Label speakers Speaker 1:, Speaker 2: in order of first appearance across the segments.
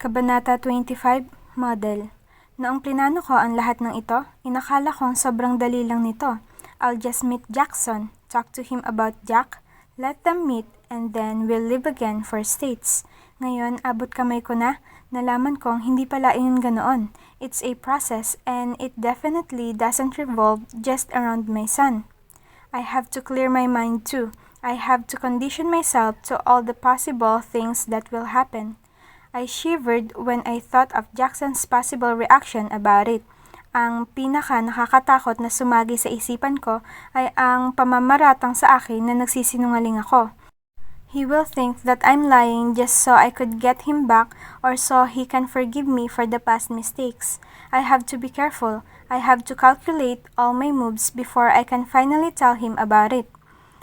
Speaker 1: Kabanata 25, Model. Noong plinano ko ang lahat ng ito, inakala kong sobrang dali lang nito. I'll just meet Jackson, talk to him about Jack, let them meet, and then we'll live again for states. Ngayon, abot kamay ko na, nalaman kong hindi pala iyon ganoon. It's a process, and it definitely doesn't revolve just around my son. I have to clear my mind too. I have to condition myself to all the possible things that will happen. I shivered when I thought of Jackson's possible reaction about it. Ang pinaka nakakatakot na sumagi sa isipan ko ay ang pamamaratang sa akin na nagsisinungaling ako. He will think that I'm lying just so I could get him back or so he can forgive me for the past mistakes. I have to be careful. I have to calculate all my moves before I can finally tell him about it.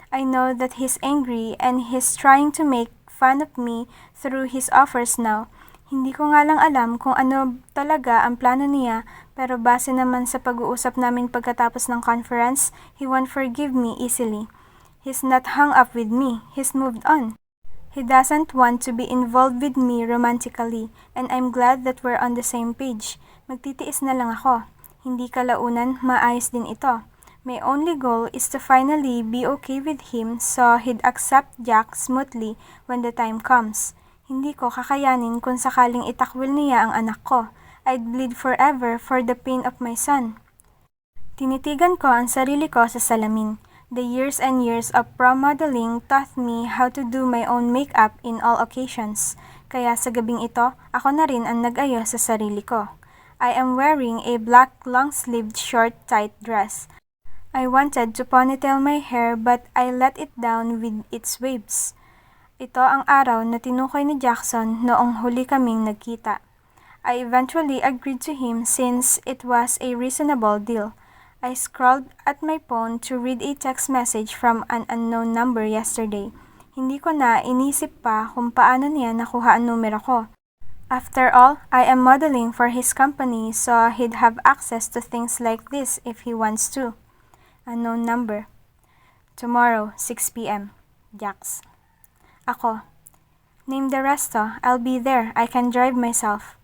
Speaker 1: I know that he's angry and he's trying to make fun of me through his offers now. Hindi ko nga lang alam kung ano talaga ang plano niya, pero base naman sa pag-uusap namin pagkatapos ng conference, he won't forgive me easily. He's not hung up with me, he's moved on. He doesn't want to be involved with me romantically, and I'm glad that we're on the same page. Magtitiis na lang ako. Hindi kalaunan, maayos din ito. My only goal is to finally be okay with him so he'd accept Jack smoothly when the time comes. Hindi ko kakayanin kung sakaling itakwil niya ang anak ko. I'd bleed forever for the pain of my son. Tinitigan ko ang sarili ko sa salamin. The years and years of prom modeling taught me how to do my own makeup in all occasions. Kaya sa gabing ito, ako na rin ang nag-ayos sa sarili ko. I am wearing a black long-sleeved short tight dress. I wanted to ponytail my hair but I let it down with its waves. Ito ang araw na tinukoy ni Jackson noong huli kaming nagkita. I eventually agreed to him since it was a reasonable deal. I scrolled at my phone to read a text message from an unknown number yesterday. Hindi ko na inisip pa kung paano niya nakuha ang numero ko. After all, I am modeling for his company so he'd have access to things like this if he wants to. Unknown number. Tomorrow, 6 p.m. Jax. Ako. Name the resto. I'll be there. I can drive myself.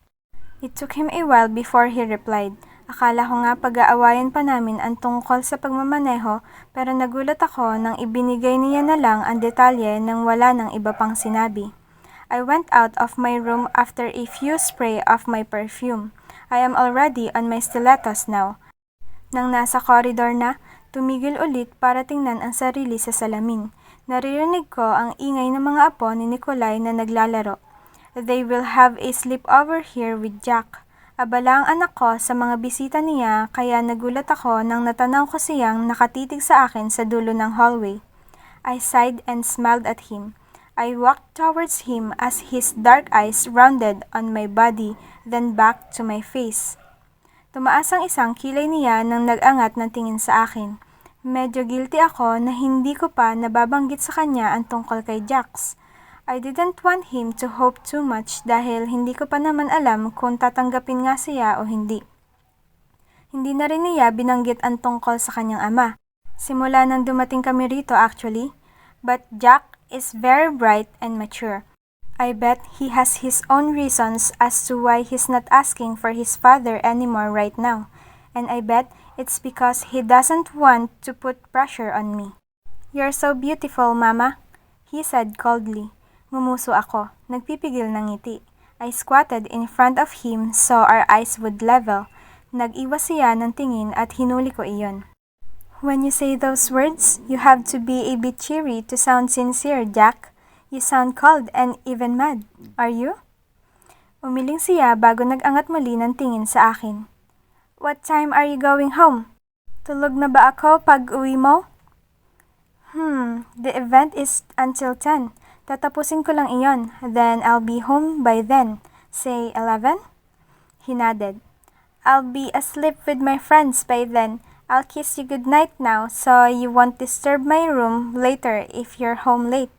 Speaker 1: It took him a while before he replied. Akala ko nga pag-aawayan pa namin ang tungkol sa pagmamaneho pero nagulat ako nang ibinigay niya na lang ang detalye nang wala ng iba pang sinabi. I went out of my room after a few spray of my perfume. I am already on my stilettos now. Nang nasa corridor na, tumigil ulit para tingnan ang sarili sa salamin. Naririnig ko ang ingay ng mga apo ni Nikolai na naglalaro. They will have a sleepover here with Jack. Abala ang anak ko sa mga bisita niya kaya nagulat ako nang natanaw ko siyang nakatitig sa akin sa dulo ng hallway. I sighed and smiled at him. I walked towards him as his dark eyes rounded on my body, then back to my face. Tumaas ang isang kilay niya nang nag-angat ng tingin sa akin. Medyo guilty ako na hindi ko pa nababanggit sa kanya ang tungkol kay Jax. I didn't want him to hope too much dahil hindi ko pa naman alam kung tatanggapin nga siya o hindi. Hindi na rin niya binanggit ang tungkol sa kanyang ama. Simula nang dumating kami rito actually. But Jack is very bright and mature. I bet he has his own reasons as to why he's not asking for his father anymore right now. And I bet it's because he doesn't want to put pressure on me. You're so beautiful, Mama, he said coldly. Ngumuso ako, nagpipigil ng ngiti. I squatted in front of him so our eyes would level. Nag-iwas siya ng tingin at hinuli ko iyon. When you say those words, you have to be a bit cheery to sound sincere, Jack. You sound cold and even mad. Are you? Umiling siya bago nag-angat muli ng tingin sa akin. What time are you going home? Tulog na ba ako pag uwi mo? The event is until 10. Tatapusin ko lang iyon. Then I'll be home by then. Say 11? He nodded. I'll be asleep with my friends by then. I'll kiss you goodnight now so you won't disturb my room later if you're home late.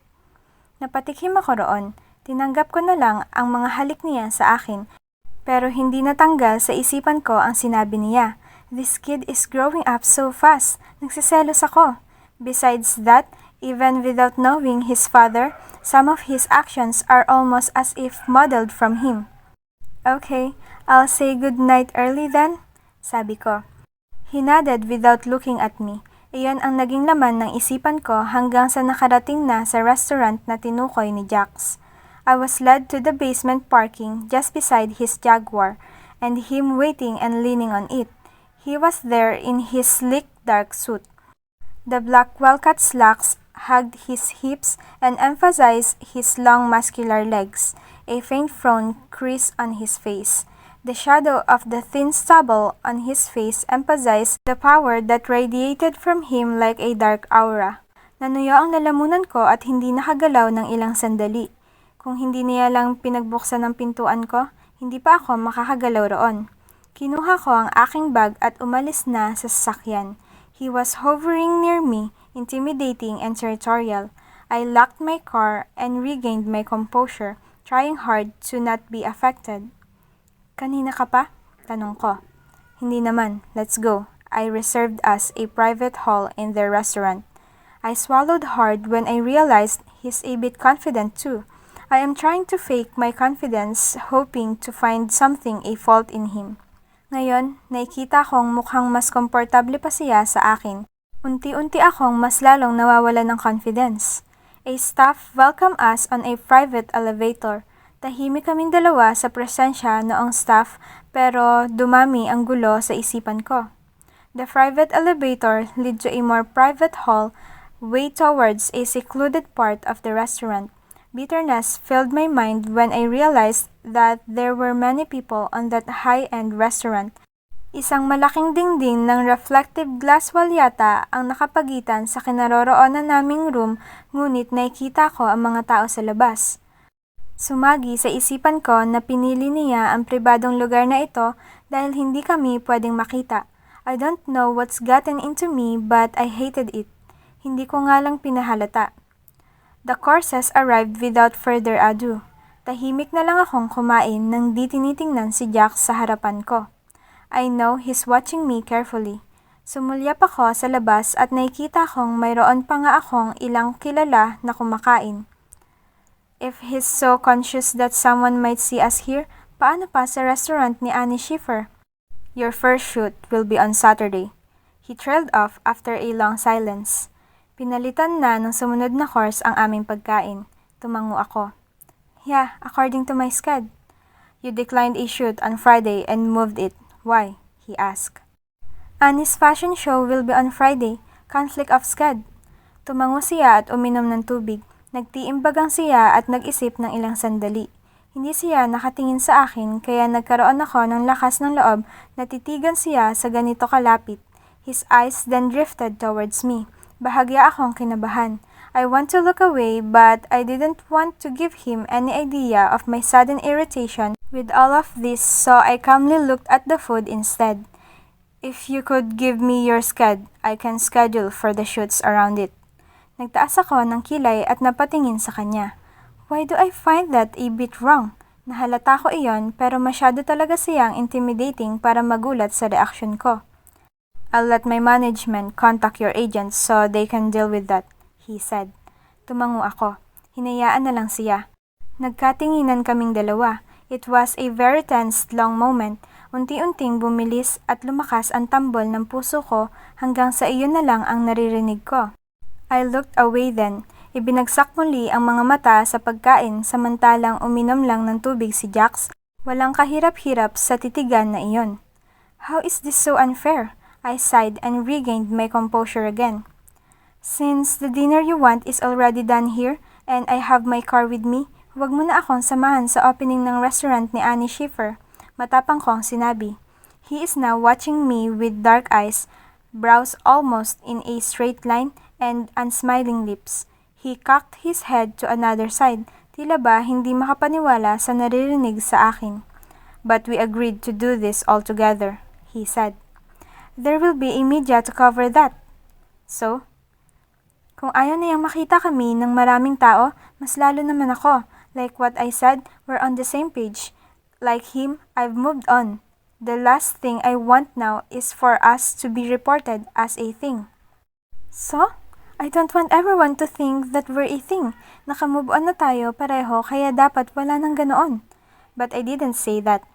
Speaker 1: Napatikim ako roon. Tinanggap ko na lang ang mga halik niya sa akin. Pero hindi natanggal sa isipan ko ang sinabi niya. This kid is growing up so fast. Nagsiselos ako. Besides that, even without knowing his father, some of his actions are almost as if modeled from him. Okay, I'll say good night early then, sabi ko. He nodded without looking at me. Iyon ang naging laman ng isipan ko hanggang sa nakarating na sa restaurant na tinukoy ni Jax. I was led to the basement parking just beside his Jaguar, and him waiting and leaning on it. He was there in his sleek dark suit. The black well-cut slacks hugged his hips and emphasized his long muscular legs, a faint frown creased on his face. The shadow of the thin stubble on his face emphasized the power that radiated from him like a dark aura. Nanuyo ang lalamunan ko at hindi nakagalaw ng ilang sandali. Kung hindi niya lang pinagbuksan ng pintuan ko, hindi pa ako makakagalaw roon. Kinuha ko ang aking bag at umalis na sa sasakyan. He was hovering near me, intimidating and territorial. I locked my car and regained my composure, trying hard to not be affected. Kanina ka pa? Tanong ko. Hindi naman. Let's go. I reserved us a private hall in their restaurant. I swallowed hard when I realized he's a bit confident too. I am trying to fake my confidence, hoping to find something a fault in him. Ngayon, nakikita kong mukhang mas komportable pa siya sa akin. Unti-unti akong mas lalong nawawala ng confidence. A staff welcomed us on a private elevator. Tahimik kaming dalawa sa presensya noong staff pero dumami ang gulo sa isipan ko. The private elevator led to a more private hall way towards a secluded part of the restaurant. Bitterness filled my mind when I realized that there were many people on that high-end restaurant. Isang malaking dingding ng reflective glass wall yata ang nakapagitan sa kinaroroonan naming room, ngunit nakikita ko ang mga tao sa labas. Sumagi sa isipan ko na pinili niya ang pribadong lugar na ito dahil hindi kami pwedeng makita. I don't know what's gotten into me but I hated it. Hindi ko nga lang pinahalata. The courses arrived without further ado. Tahimik na lang akong kumain nang di tinitingnan si Jax sa harapan ko. I know he's watching me carefully. Sumulyap ako sa labas at nakikita kong mayroon pa nga akong ilang kilala na kumakain. If he's so conscious that someone might see us here, paano pa sa restaurant ni Annie Schiffer? Your first shoot will be on Saturday. He trailed off after a long silence. Pinalitan na ng sumunod na course ang aming pagkain. Tumango ako. Yeah, according to my sched. You declined a shoot on Friday and moved it. Why? He asked. Annie's fashion show will be on Friday. Conflict of sched. Tumango siya at uminom ng tubig. Nagtiimbagang siya at nag-isip ng ilang sandali. Hindi siya nakatingin sa akin kaya nagkaroon ako ng lakas ng loob na titigan siya sa ganito kalapit. His eyes then drifted towards me. Bahagya akong kinabahan. I want to look away but I didn't want to give him any idea of my sudden irritation with all of this, so I calmly looked at the food instead. If you could give me your sched, I can schedule for the shoots around it. Nagtaas ako ng kilay at napatingin sa kanya. Why do I find that a bit wrong? Nahalata ko iyon pero masyado talaga siyang intimidating para magulat sa reaksyon ko. I'll let my management contact your agents so they can deal with that, he said. Tumango ako. Hinayaan na lang siya. Nagkatinginan kaming dalawa. It was a very tense, long moment. Unti-unting bumilis at lumakas ang tambol ng puso ko hanggang sa iyon na lang ang naririnig ko. I looked away then. Ibinagsak muli ang mga mata sa pagkain samantalang uminom lang ng tubig si Jax. Walang kahirap-hirap sa titigan na iyon. How is this so unfair? I sighed and regained my composure again. Since the dinner you want is already done here and I have my car with me, huwag mo na akong samahan sa opening ng restaurant ni Annie Schiffer. Matapang kong sinabi. He is now watching me with dark eyes, brows almost in a straight line, and unsmiling lips. He cocked his head to another side, tila ba hindi makapaniwala sa naririnig sa akin. But we agreed to do this all together, he said. There will be a media to cover that. So? Kung ayaw niyang makita kami ng maraming tao, mas lalo naman ako. Like what I said, we're on the same page. Like him, I've moved on. The last thing I want now is for us to be reported as a thing. So? I don't want everyone to think that we're a thing. Nakamove on na tayo pareho kaya dapat wala nang ganoon. but I didn't say that.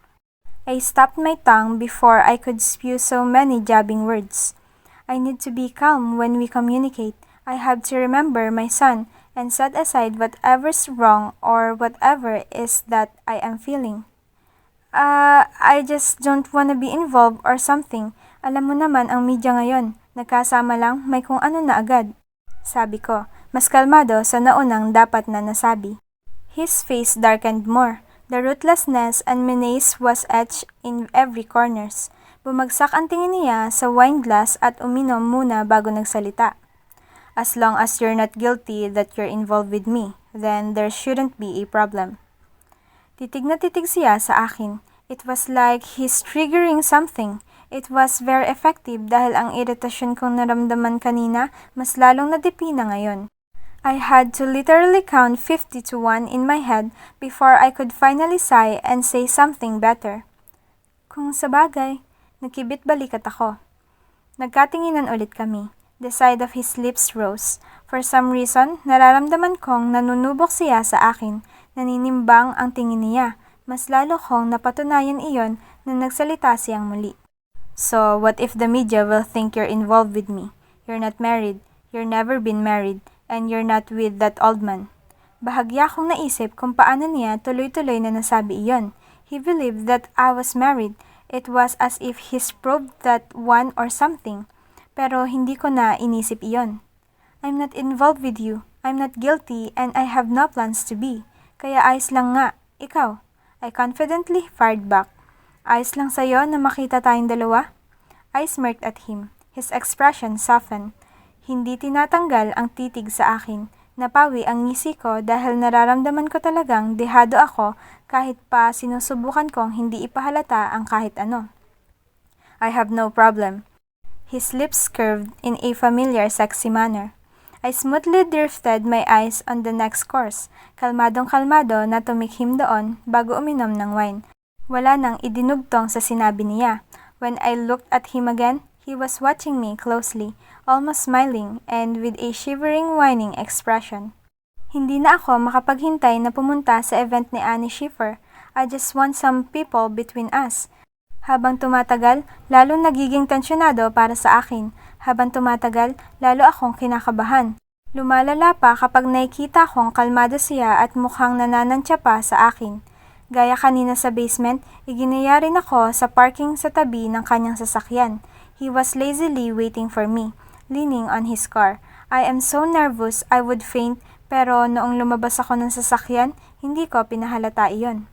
Speaker 1: I stopped my tongue before I could spew so many jabbing words. I need to be calm when we communicate. I have to remember my son and set aside whatever's wrong or whatever is that I am feeling. I just don't wanna be involved or something. Alam mo naman ang media ngayon. Nagkasama lang, may kung ano na agad. Sabi ko, mas kalmado sa naunang dapat na nasabi. His face darkened more. The ruthlessness and menace was etched in every corners. Bumagsak ang tingin niya sa wine glass at uminom muna bago nagsalita. As long as you're not guilty that you're involved with me, then there shouldn't be a problem. Titig na titig siya sa akin. It was like he's triggering something. It was very effective dahil ang iritasyon kong naramdaman kanina mas lalong nadipina ngayon. I had to literally count 50 to 1 in my head before I could finally sigh and say something better. Kung sabagay, nakibit balikat ako. Nagkatinginan ulit kami. The side of his lips rose. For some reason, nararamdaman kong nanunubok siya sa akin. Naninimbang ang tingin niya. Mas lalo kong napatunayan iyon na nagsalita siyang muli. So, what if the media will think you're involved with me? You're not married, you're never been married, and you're not with that old man. Bahagya kong naisip kung paano niya tuloy-tuloy na nasabi iyon. He believed that I was married. It was as if he's proved that one or something. Pero hindi ko na inisip iyon. I'm not involved with you. I'm not guilty and I have no plans to be. Kaya ayos lang nga. Ikaw. I confidently fired back. Ayos lang sa'yo na makita tayong dalawa? I smirked at him. His expression softened. Hindi tinatanggal ang titig sa akin. Napawi ang ngisi ko dahil nararamdaman ko talagang dehado ako kahit pa sinusubukan kong hindi ipahalata ang kahit ano. I have no problem. His lips curved in a familiar sexy manner. I smoothly drifted my eyes on the next course. Kalmadong-kalmado na tumikhim doon bago uminom ng wine. Wala nang idinugtong sa sinabi niya. When I looked at him again, he was watching me closely, almost smiling and with a shivering whining expression. Hindi na ako makapaghintay na pumunta sa event ni Annie Schiffer. I just want some people between us. Habang tumatagal, lalong nagiging tensyonado para sa akin. Habang tumatagal, lalo akong kinakabahan. Lumalala pa kapag nakikita kong kalmado siya at mukhang nananantya pa sa akin. Gaya kanina sa basement, iginaya rin ako sa parking sa tabi ng kanyang sasakyan. He was lazily waiting for me, leaning on his car. I am so nervous I would faint, pero noong lumabas ako ng sasakyan, hindi ko pinahalata iyon.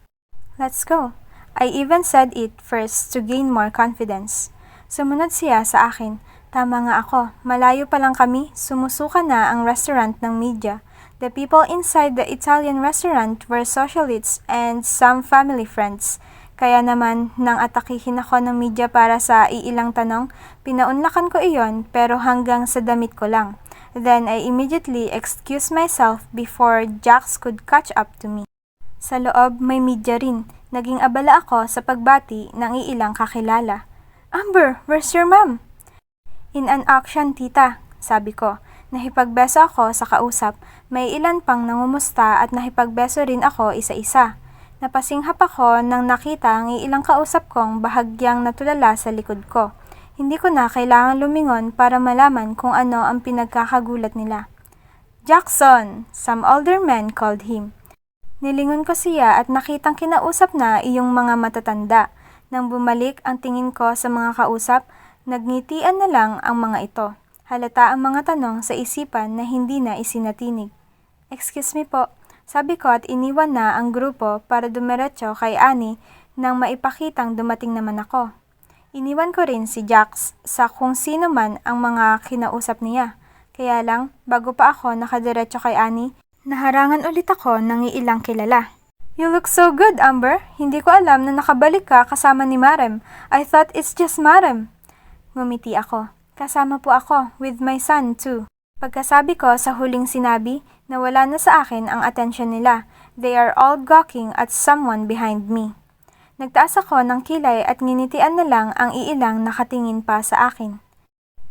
Speaker 1: Let's go. I even said it first to gain more confidence. Sumunod siya sa akin. Tama nga ako, malayo pa lang kami, sumusuka na ang restaurant ng media. The people inside the Italian restaurant were socialists and some family friends. Kaya naman, nang atakihin ako ng media para sa iilang tanong, pinaunlakan ko iyon pero hanggang sa damit ko lang. Then I immediately excused myself before Jax could catch up to me. Sa loob, may media rin. Naging abala ako sa pagbati ng iilang kakilala. Amber, where's your mom? In an auction, tita, sabi ko. Nahipagbeso ako sa kausap. May ilan pang nangumusta at nahipagbeso rin ako isa-isa. Napasinghap ako nang nakita ang ilang kausap kong bahagyang natulala sa likod ko. Hindi ko na kailangan lumingon para malaman kung ano ang pinagkakagulat nila. Jackson! Some older men called him. Nilingon ko siya at nakitang kinausap na iyong mga matatanda. Nang bumalik ang tingin ko sa mga kausap, nagngitian na lang ang mga ito. Halata ang mga tanong sa isipan na hindi na isinatinig. Excuse me po, sabi ko at iniwan na ang grupo para dumiretso kay Annie nang maipakitang dumating naman ako. Iniwan ko rin si Jax sa kung sino man ang mga kinausap niya. Kaya lang, bago pa ako nakadiretso kay Annie, naharangan ulit ako ng ilang kilala. You look so good, Amber. Hindi ko alam na nakabalik ka kasama ni Marem. I thought it's just Marem. Ngumiti ako. Kasama po ako, with my son too. Pagkasabi ko sa huling sinabi, nawala na sa akin ang atensyon nila. They are all gawking at someone behind me. Nagtaas ako ng kilay at nginitian na lang ang iilang nakatingin pa sa akin.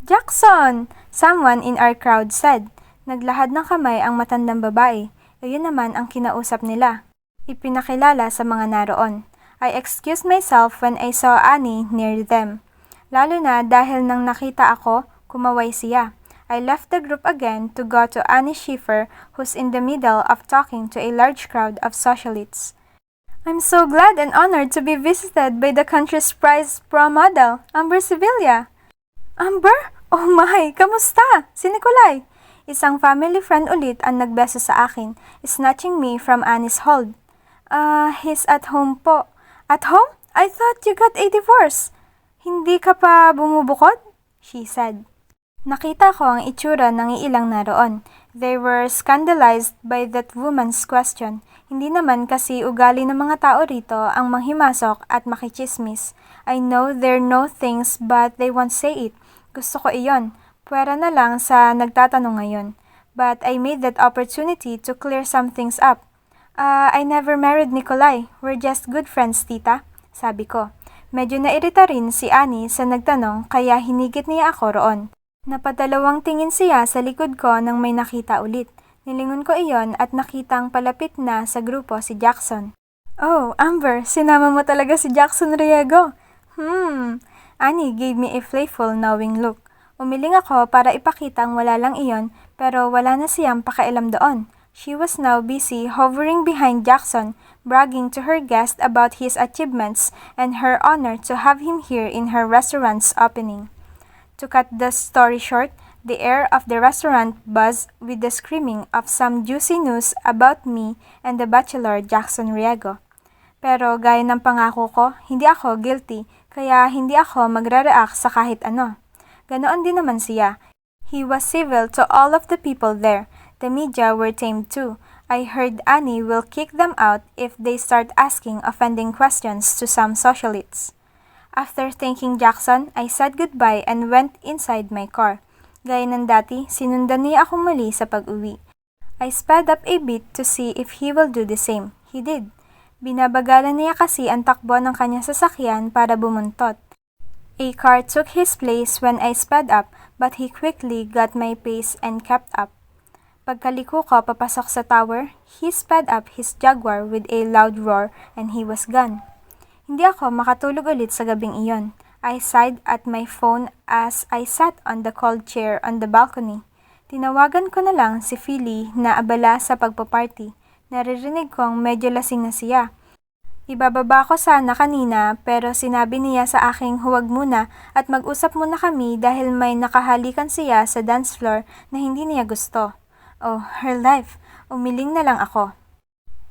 Speaker 1: Jackson! Someone in our crowd said. Naglahad ng kamay ang matandang babae. Ayun naman ang kinausap nila. ipinakilala sa mga naroon. I excused myself when I saw Annie near them. Lalo na dahil nang nakita ako, kumaway siya. I left the group again to go to Annie Schiffer, who's in the middle of talking to a large crowd of socialites. I'm so glad and honored to be visited by the country's prize pro model, Amber Sevilla. Amber? Oh my, kamusta? Si Nikolai. Isang family friend ulit ang nagbeso sa akin, snatching me from Annie's hold. He's at home po. At home? I thought you got a divorce. Hindi ka pa bumubukod? She said. Nakita ko ang itsura ng ilang naroon. They were scandalized by that woman's question. Hindi naman kasi ugali ng mga tao rito ang manghimasok at makichismis. I know they know things but they won't say it. Gusto ko iyon. Pwera na lang sa nagtatanong ngayon. But I made that opportunity to clear some things up. I never married Nikolai. We're just good friends, tita. Sabi ko. Medyo nairita rin si Annie sa nagtanong kaya hinigit niya ako roon. Napadalawang tingin siya sa likod ko nang may nakita ulit. Nilingon ko iyon at nakitang palapit na sa grupo si Jackson. Oh, Amber, sinama mo talaga si Jackson Riego. Annie gave me a playful knowing look. Umiling ako para ipakitang wala lang iyon pero wala na siyang pakialam doon. She was now busy hovering behind Jackson, bragging to her guest about his achievements and her honor to have him here in her restaurant's opening. To cut the story short, the air of the restaurant buzzed with the screaming of some juicy news about me and the bachelor Jackson Riego. Pero gaya ng pangako ko, hindi ako guilty, kaya hindi ako magre-react sa kahit ano. Ganoon din naman siya. He was civil to all of the people there. The media were tamed too. I heard Annie will kick them out if they start asking offending questions to some socialites. After thanking Jackson, I said goodbye and went inside my car. Gaya ng dati, sinundan niya ako muli sa pag-uwi. I sped up a bit to see if he will do the same. He did. Binabagalan niya kasi ang takbo ng kanyang sasakyan para bumuntot. A car took his place when I sped up, but he quickly got my pace and kept up. Pagkaliko ko papasok sa tower, he sped up his Jaguar with a loud roar and he was gone. Hindi ako makatulog ulit sa gabing iyon. I sighed at my phone as I sat on the cold chair on the balcony. Tinawagan ko na lang si Philly na abala sa pagpaparty. Naririnig kong medyo lasing na siya. Ibababa ko sana kanina pero sinabi niya sa aking huwag muna at mag-usap muna kami dahil may nakahalikan siya sa dance floor na hindi niya gusto. Oh, her life. Umiling na lang ako.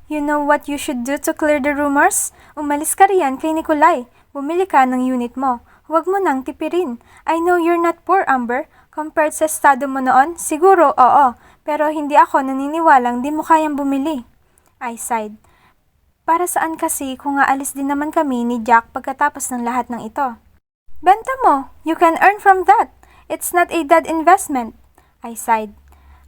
Speaker 1: You know what you should do to clear the rumors? Umalis ka riyan kay Nikolai. Bumili ka ng unit mo. Huwag mo nang tipirin. I know you're not poor, Amber. Compared sa estado mo noon, siguro oo. Pero hindi ako naniniwalang di mo kayang bumili. I sighed. Para saan kasi kung aalis din naman kami ni Jack pagkatapos ng lahat ng ito? Benta mo. You can earn from that. It's not a dead investment. I sighed.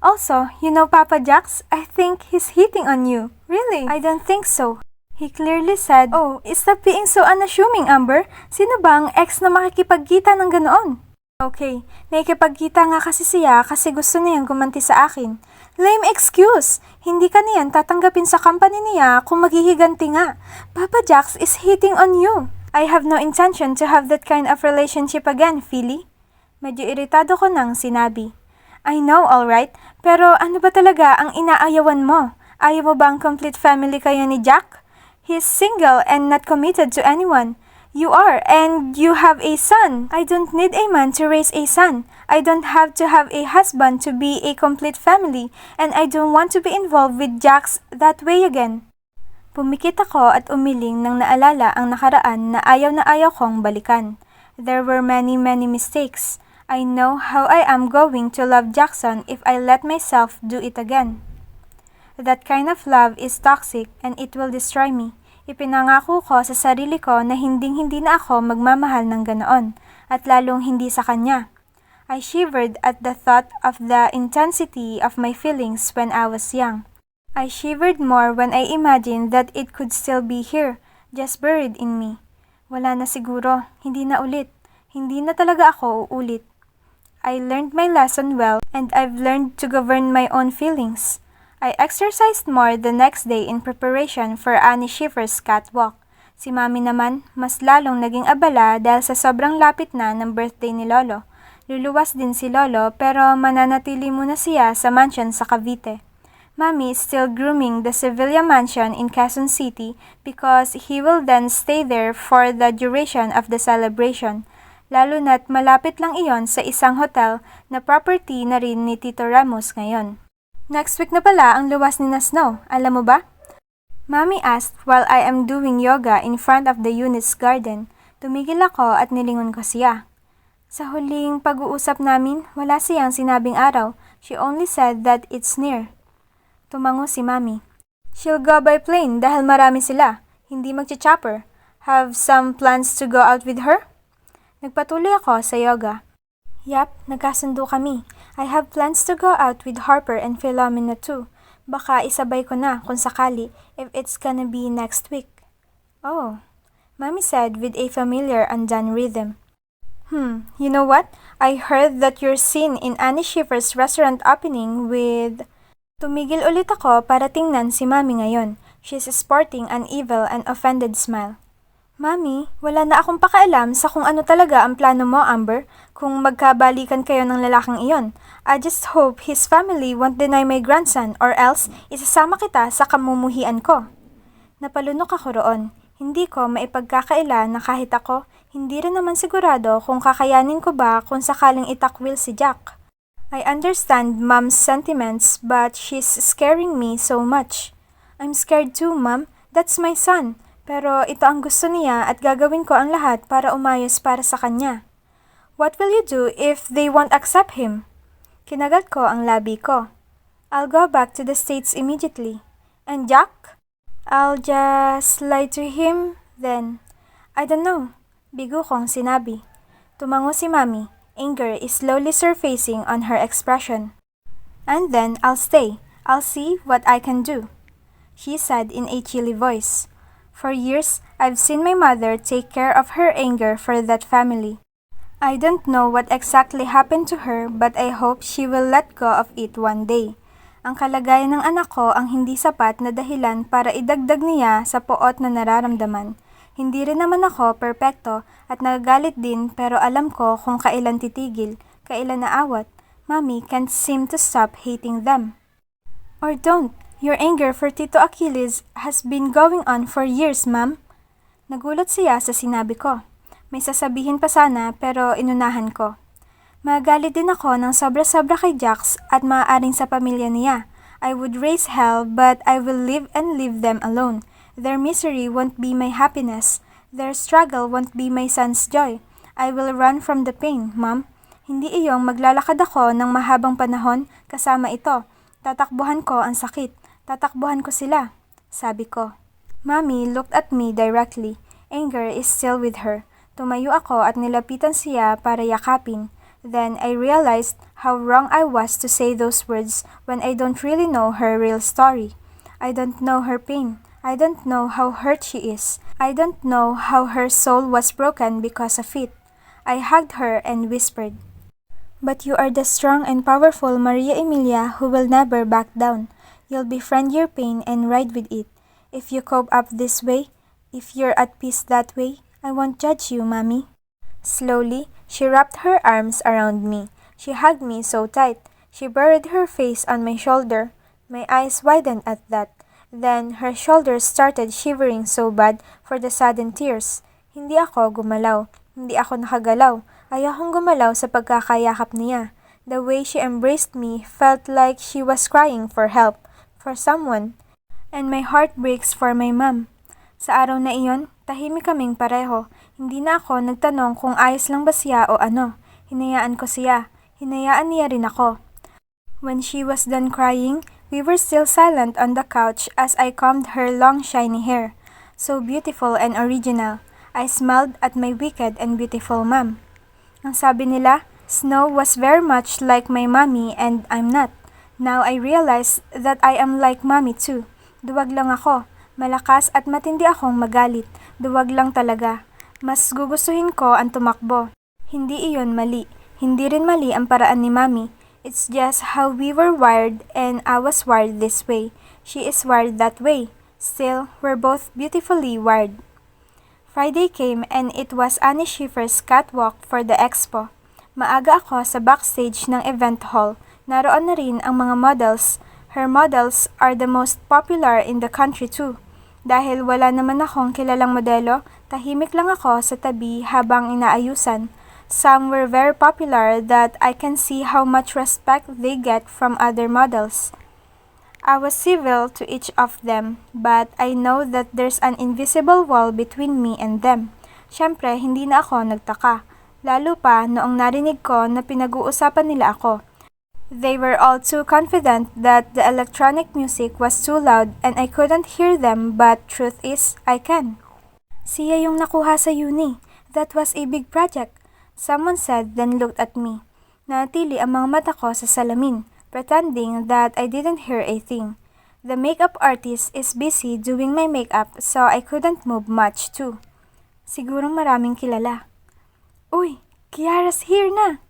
Speaker 1: Also, you know Papa Jax, I think he's hitting on you. Really? I don't think so. He clearly said, oh, stop being so unassuming, Amber. Sino ba ang ex na makikipagkita ng ganoon? Okay, nakikipagkita nga kasi siya kasi gusto niyang gumanti sa akin. Lame excuse. Hindi ka niyan tatanggapin sa company niya kung maghihiganti nga. Papa Jax is hitting on you. I have no intention to have that kind of relationship again, Philly. Medyo iritado ko nang sinabi. I know, alright. Pero ano ba talaga ang inaayawan mo? Ayaw mo ba ang complete family kayo ni Jack? He's single and not committed to anyone. You are, and you have a son. I don't need a man to raise a son. I don't have to have a husband to be a complete family, and I don't want to be involved with Jax that way again. Pumikit ako at umiling nang naalala ang nakaraan na ayaw kong balikan. There were many mistakes. I know how I am going to love Jackson if I let myself do it again. That kind of love is toxic and it will destroy me. Ipinangako ko sa sarili ko na hindi na ako magmamahal ng ganoon at lalong hindi sa kanya. I shivered at the thought of the intensity of my feelings when I was young. I shivered more when I imagined that it could still be here, just buried in me. Wala na siguro, hindi na ulit. Hindi na talaga ako uulit. I learned my lesson well and I've learned to govern my own feelings. I exercised more the next day in preparation for Annie Schiffer's catwalk. Si Mami naman, mas lalong naging abala dahil sa sobrang lapit na ng birthday ni Lolo. Luluwas din si Lolo pero mananatili muna siya sa mansion sa Cavite. Mami is still grooming the Sevilla mansion in Quezon City because he will then stay there for the duration of the celebration. Lalo na't malapit lang iyon sa isang hotel na property na rin ni Tito Ramos ngayon. Next week na pala ang luwas ni na Snow, alam mo ba? Mami asked while I am doing yoga in front of the Eunice garden. Tumigil ako at nilingon ko siya. Sa huling pag-uusap namin, wala siyang sinabing araw. She only said that it's near. Tumango si Mami. She'll go by plane dahil marami sila. Hindi magcha-chopper. Have some plans to go out with her? Nagpatuloy ako sa yoga. Yap, nagkasundo kami. I have plans to go out with Harper and Philomena too. Baka isabay ko na kung sakali if it's gonna be next week. Oh, Mommy said with a familiar undone rhythm. You know what? I heard that you're seen in Annie Schiffer's restaurant opening with... Tumigil ulit ako para tingnan si Mommy ngayon. She's sporting an evil and offended smile. Mami, wala na akong pakaalam sa kung ano talaga ang plano mo, Amber, kung magkabalikan kayo ng lalaking iyon. I just hope his family won't deny my grandson or else isasama kita sa kamumuhian ko. Napalunok ako roon. Hindi ko maipagkakaila na kahit ako, hindi rin naman sigurado kung kakayanin ko ba kung sakaling itakwil si Jack. I understand Mom's sentiments but she's scaring me so much. I'm scared too, Mom. That's my son. Pero ito ang gusto niya at gagawin ko ang lahat para umayos para sa kanya. What will you do if they won't accept him? Kinagat ko ang labi ko. I'll go back to the States immediately. And Jack? I'll just lie to him, then. I don't know. Bigo kong sinabi. Tumango si Mami. Anger is slowly surfacing on her expression. And then I'll stay. I'll see what I can do, she said in a chilly voice. For years, I've seen my mother take care of her anger for that family. I don't know what exactly happened to her but I hope she will let go of it one day. Ang kalagayan ng anak ko ang hindi sapat na dahilan para idagdag niya sa poot na nararamdaman. Hindi rin naman ako perpekto at nagagalit din pero alam ko kung kailan titigil, kailan naawat. Mommy can't seem to stop hating them. Or don't. Your anger for Tito Achilles has been going on for years, Ma'am. Nagulat siya sa sinabi ko. May sasabihin pa sana pero inunahan ko. Magalit din ako ng sobra-sobra kay Jax at maaaring sa pamilya niya. I would raise hell but I will live and leave them alone. Their misery won't be my happiness. Their struggle won't be my son's joy. I will run from the pain, Ma'am. Hindi iyong maglalakad ako ng mahabang panahon kasama ito. Tatakbuhan ko ang sakit. Tatakbuhan ko sila, sabi ko. Mommy looked at me directly. Anger is still with her. Tumayo ako at nilapitan siya para yakapin. Then I realized how wrong I was to say those words when I don't really know her real story. I don't know her pain. I don't know how hurt she is. I don't know how her soul was broken because of it. I hugged her and whispered, "But you are the strong and powerful Maria Emilia who will never back down. You'll befriend your pain and ride with it. If you cope up this way, if you're at peace that way, I won't judge you, Mommy." Slowly, she wrapped her arms around me. She hugged me so tight. She buried her face on my shoulder. My eyes widened at that. Then, her shoulders started shivering so bad for the sudden tears. Hindi ako gumalaw. Hindi ako nakagalaw. Ayokong gumalaw sa pagkakayakap niya. The way she embraced me felt like she was crying for help. For someone, and my heart breaks for my mom. Sa araw na iyon, tahimik kaming pareho. Hindi na ako nagtanong kung ayos lang ba siya o ano. Hinayaan ko siya. Hinayaan niya rin ako. When she was done crying, we were still silent on the couch as I combed her long shiny hair. So beautiful and original. I smiled at my wicked and beautiful mom. Ang sabi nila, Snow was very much like my mommy and I'm not. Now I realize that I am like mommy too. Duwag lang ako. Malakas at matindi akong magalit. Duwag lang talaga. Mas gugustuhin ko ang tumakbo. Hindi iyon mali. Hindi rin mali ang paraan ni Mami. It's just how we were wired and I was wired this way. She is wired that way. Still, we're both beautifully wired. Friday came and it was Annie Schiffer's catwalk for the expo. Maaga ako sa backstage ng event hall. Naroon na rin ang mga models. Her models are the most popular in the country too. Dahil wala naman akong kilalang modelo, tahimik lang ako sa tabi habang inaayusan. Some were very popular that I can see how much respect they get from other models. I was civil to each of them, but I know that there's an invisible wall between me and them. Siyempre, hindi na ako nagtaka. Lalo pa noong narinig ko na pinag-uusapan nila ako. They were all too confident that the electronic music was too loud and I couldn't hear them, but truth is, I can. Siya yung nakuha sa uni. That was a big project. Someone said, then looked at me. Nanatili ang mga mata ko sa salamin, pretending that I didn't hear a thing. The makeup artist is busy doing my makeup, so I couldn't move much too. Siguro maraming kilala. Uy, Kiara's here na!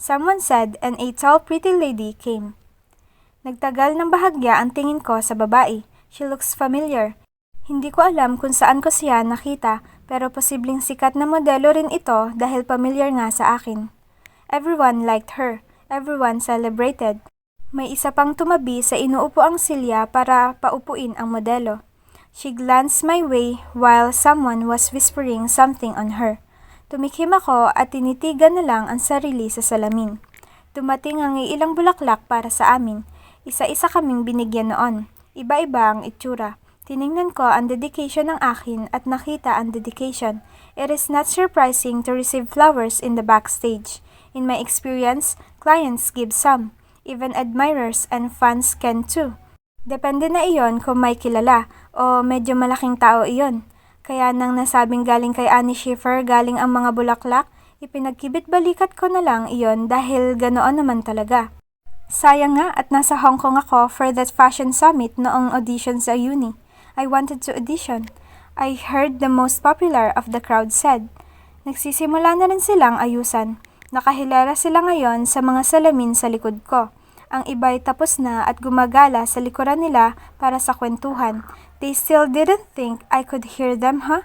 Speaker 1: Someone said and a tall pretty lady came. Nagtagal ng bahagya ang tingin ko sa babae. She looks familiar. Hindi ko alam kung saan ko siya nakita, pero posibleng sikat na modelo rin ito dahil familiar nga sa akin. Everyone liked her. Everyone celebrated. May isa pang tumabi sa inuupo ang silya para paupuin ang modelo. She glanced my way while someone was whispering something on her. Tumikim ako at tinitigan na lang ang sarili sa salamin. Dumating ang ilang bulaklak para sa amin. Isa-isa kaming binigyan noon. Iba-iba ang itsura. Tiningnan ko ang dedication ng akin at nakita ang dedication. It is not surprising to receive flowers in the backstage. In my experience, clients give some. Even admirers and fans can too. Depende na iyon kung may kilala o medyo malaking tao iyon. Kaya nang nasabing galing kay Annie Schiffer galing ang mga bulaklak, ipinagkibit balikat ko na lang iyon dahil ganoon naman talaga. Sayang nga at nasa Hong Kong ako for that fashion summit noong audition sa uni. I wanted to audition. I heard the most popular of the crowd said. Nagsisimula na rin silang ayusan. Nakahilera sila ngayon sa mga salamin sa likod ko. Ang iba'y tapos na at gumagala sa likuran nila para sa kwentuhan. They still didn't think I could hear them, huh?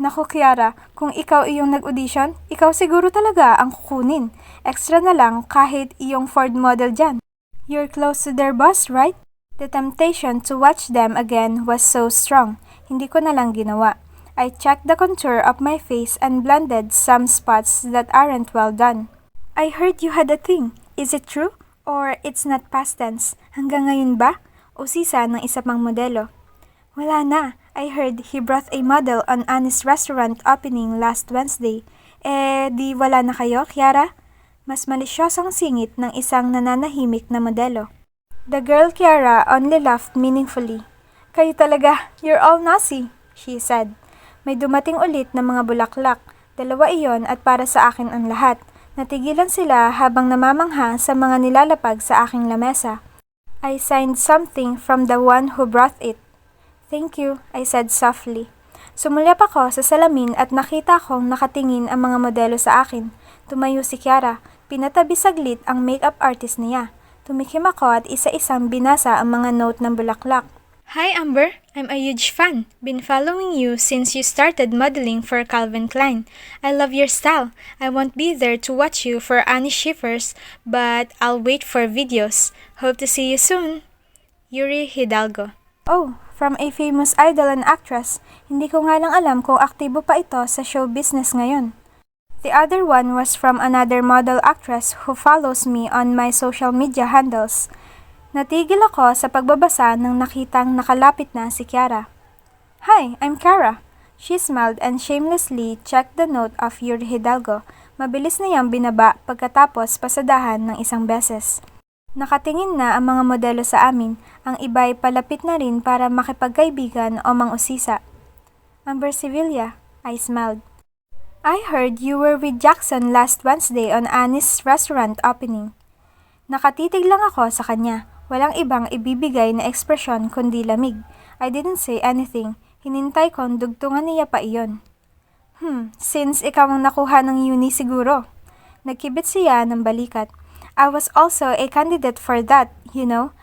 Speaker 1: Naku, Kiara, kung ikaw iyong nag-audition, ikaw siguro talaga ang kukunin. Extra na lang kahit iyong Ford model dyan. You're close to their boss, right? The temptation to watch them again was so strong. Hindi ko na lang ginawa. I checked the contour of my face and blended some spots that aren't well done. I heard you had a thing. Is it true? Or it's not past tense? Hanggang ngayon ba? Usisa ng isa pang modelo. Wala na. I heard he brought a model on Annie's restaurant opening last Wednesday. Di wala na kayo, Kiara? Mas malisyosang singit ng isang nananahimik na modelo. The girl Kiara only laughed meaningfully. Kayo talaga, you're all nosy, she said. May dumating ulit na mga bulaklak. Dalawa iyon at para sa akin ang lahat. Natigilan sila habang namamangha sa mga nilalapag sa aking lamesa. I signed something from the one who brought it. Thank you, I said softly. Sumulyap ako sa salamin at nakita kong nakatingin ang mga modelo sa akin. Tumayo si Kiara. Pinatabi saglit ang makeup artist niya. Tumikim ako at isa-isang binasa ang mga note ng bulaklak. Hi Amber, I'm a huge fan. Been following you since you started modeling for Calvin Klein. I love your style. I won't be there to watch you for Annie Schiffer's, but I'll wait for videos. Hope to see you soon. Yuri Hidalgo. Oh, from a famous idol and actress. Hindi ko nga lang alam kung aktibo pa ito sa show business ngayon. The other one was from another model actress who follows me on my social media handles. Natigil ako sa pagbabasa nang nakitang nakalapit na si Kiara. Hi, I'm Kiara. She smiled and shamelessly checked the note of Yuri Hidalgo. Mabilis na niyang binaba pagkatapos pasadahan ng isang beses. Nakatingin na ang mga modelo sa amin, ang iba'y palapit na rin para makipagkaibigan o mangusisa. Amber Sevilla, I smiled. I heard you were with Jackson last Wednesday on Annie's restaurant opening. Nakatitig lang ako sa kanya. Walang ibang ibibigay na ekspresyon kundi lamig. I didn't say anything. Hinintay kong dugtungan niya pa iyon. Since ikaw ang nakuha ng uni siguro. Nagkibit siya ng balikat. I was also a candidate for that, you know.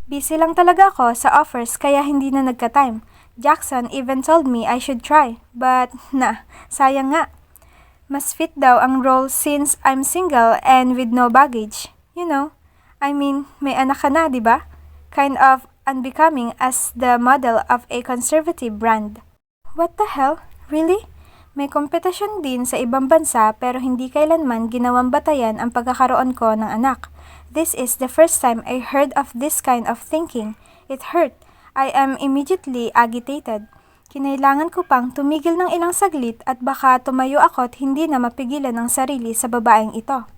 Speaker 1: Busy lang talaga ako sa offers kaya hindi na nagka-time. Jackson even told me I should try, but sayang nga. Mas fit daw ang role since I'm single and with no baggage. You know, I mean, may anak ka na, di ba? Kind of unbecoming as the model of a conservative brand. What the hell? Really? May kompetisyon din sa ibang bansa pero hindi kailanman ginawang batayan ang pagkakaroon ko ng anak. This is the first time I heard of this kind of thinking. It hurt. I am immediately agitated. Kinailangan ko pang tumigil ng ilang saglit at baka tumayo ako at hindi na mapigilan ang sarili sa babaeng ito.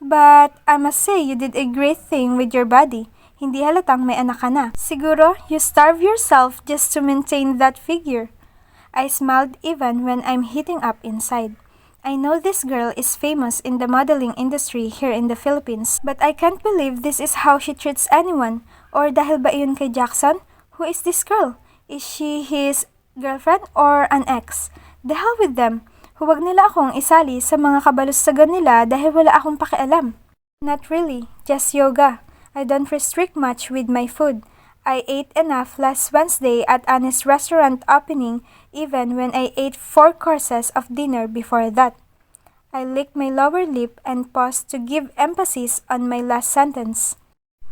Speaker 1: But I must say you did a great thing with your body. Hindi halatang may anak ka na. Siguro you starve yourself just to maintain that figure. I smiled even when I'm heating up inside. I know this girl is famous in the modeling industry here in the Philippines, but I can't believe this is how she treats anyone. Or dahil ba iyon kay Jackson? Who is this girl? Is she his girlfriend or an ex? The hell with them. Huwag nila akong isali sa mga kabalustagan nila dahil wala akong pakialam. Not really, just yoga. I don't restrict much with my food. I ate enough last Wednesday at Annie's restaurant opening even when I ate 4 courses of dinner before that. I licked my lower lip and paused to give emphasis on my last sentence.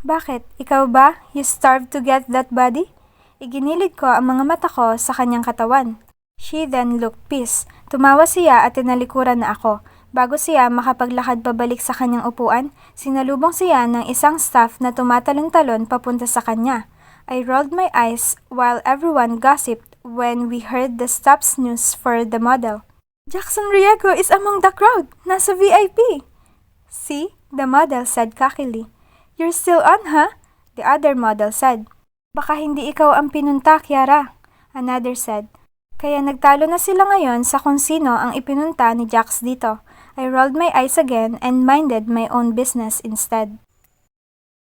Speaker 1: Bakit? Ikaw ba? You starved to get that body? Iginilid ko ang mga mata ko sa kanyang katawan. She then looked pissed. Tumawa siya at tinalikuran na ako. Bago siya makapaglakad pabalik sa kanyang upuan, sinalubong siya ng isang staff na tumatalon-talon papunta sa kanya. I rolled my eyes while everyone gossiped when we heard the staff's news for the model. Jackson Riego is among the crowd. Nasa VIP. See? The model said cockily. You're still on, huh? The other model said. Baka hindi ikaw ang pinunta, Kiara. Another said. Kaya nagtalo na sila ngayon sa kung sino ang ipinunta ni Jax dito. I rolled my eyes again and minded my own business instead.